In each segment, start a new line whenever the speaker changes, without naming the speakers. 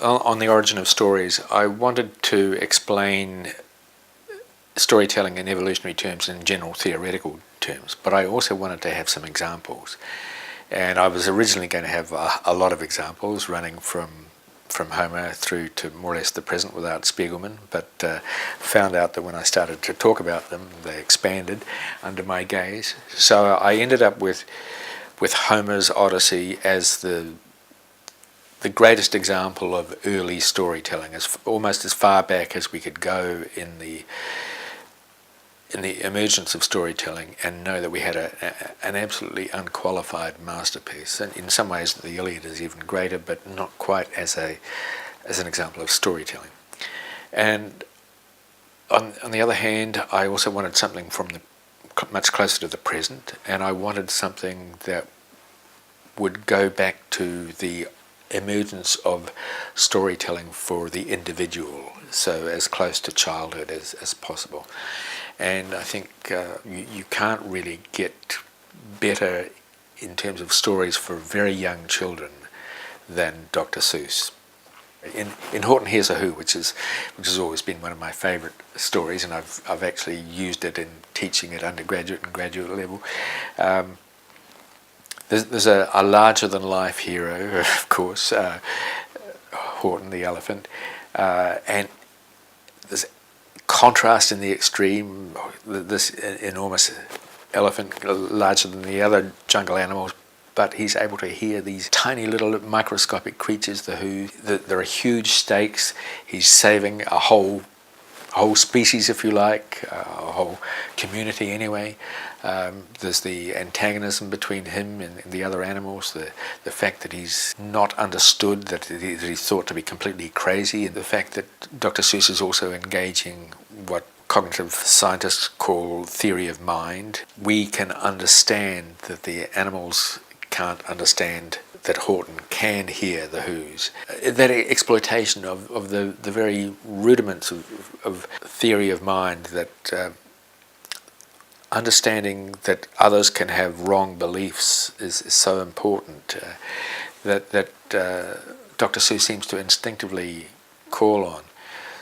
on the origin of stories, I wanted to explain storytelling in evolutionary terms and in general theoretical terms, but I also wanted to have some examples. And I was originally going to have a lot of examples running from Homer through to more or less the present without Spiegelman, but found out that when I started to talk about them, they expanded under my gaze. So I ended up with Homer's Odyssey as the greatest example of early storytelling, almost as far back as we could go in the emergence of storytelling, and know that we had an absolutely unqualified masterpiece. And in some ways the Iliad is even greater, but not quite as an example of storytelling. And on the other hand, I also wanted something from much closer to the present, and I wanted something that would go back to the emergence of storytelling for the individual, so as close to childhood as possible. And I think you can't really get better in terms of stories for very young children than Dr. Seuss. In Horton Hears a Who, which has always been one of my favourite stories, and I've actually used it in teaching at undergraduate and graduate level. There's a larger-than-life hero, of course, Horton the elephant, and there's contrast in the extreme. This enormous elephant, larger than the other jungle animals, but he's able to hear these tiny little microscopic creatures, the Who. There are huge stakes. He's saving a whole species, if you like, a whole community anyway. There's the antagonism between him and the other animals, the fact that he's not understood, that he's thought to be completely crazy, and the fact that Dr. Seuss is also engaging what cognitive scientists call theory of mind. We can understand that the animals can't understand that Horton can hear the Who's. That exploitation of the very rudiments of theory of mind, that understanding that others can have wrong beliefs is so important, that Dr. Seuss seems to instinctively call on.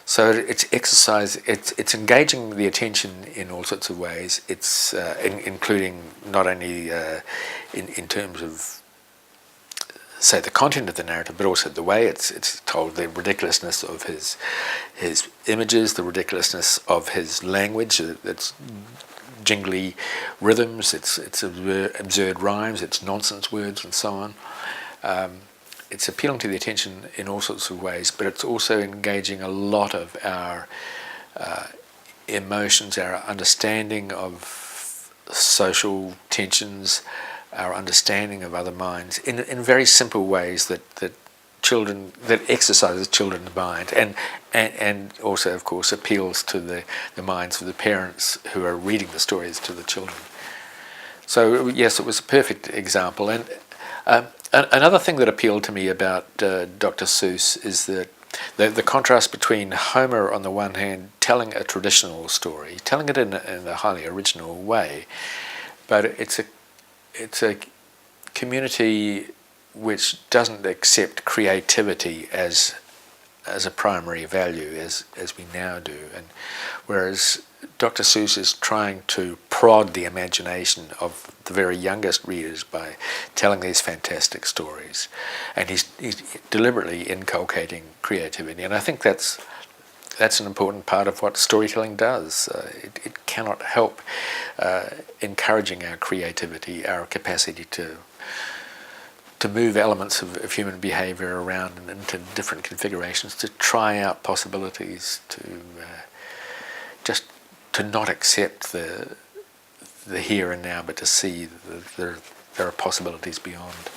So it's exercise, it's engaging the attention in all sorts of ways. It's including not only in terms of, say, the content of the narrative, but also the way it's told, the ridiculousness of his images, the ridiculousness of his language. It's jingly rhythms, it's absurd rhymes, it's nonsense words, and so on. It's appealing to the attention in all sorts of ways, but it's also engaging a lot of our emotions, our understanding of social tensions, our understanding of other minds in very simple ways that exercises children's mind, and also, of course, appeals to the minds of the parents who are reading the stories to the children. So yes, it was a perfect example. And another thing that appealed to me about Dr. Seuss is that the contrast between Homer on the one hand telling a traditional story, telling it in a highly original way, but it's a community which doesn't accept creativity as a primary value as we now do, and whereas Dr. Seuss is trying to prod the imagination of the very youngest readers by telling these fantastic stories, and he's deliberately inculcating creativity, and I think that's an important part of what storytelling does. It cannot help encouraging our creativity, our capacity to move elements of human behaviour around and into different configurations, to try out possibilities, to not accept the here and now, but to see that there are possibilities beyond.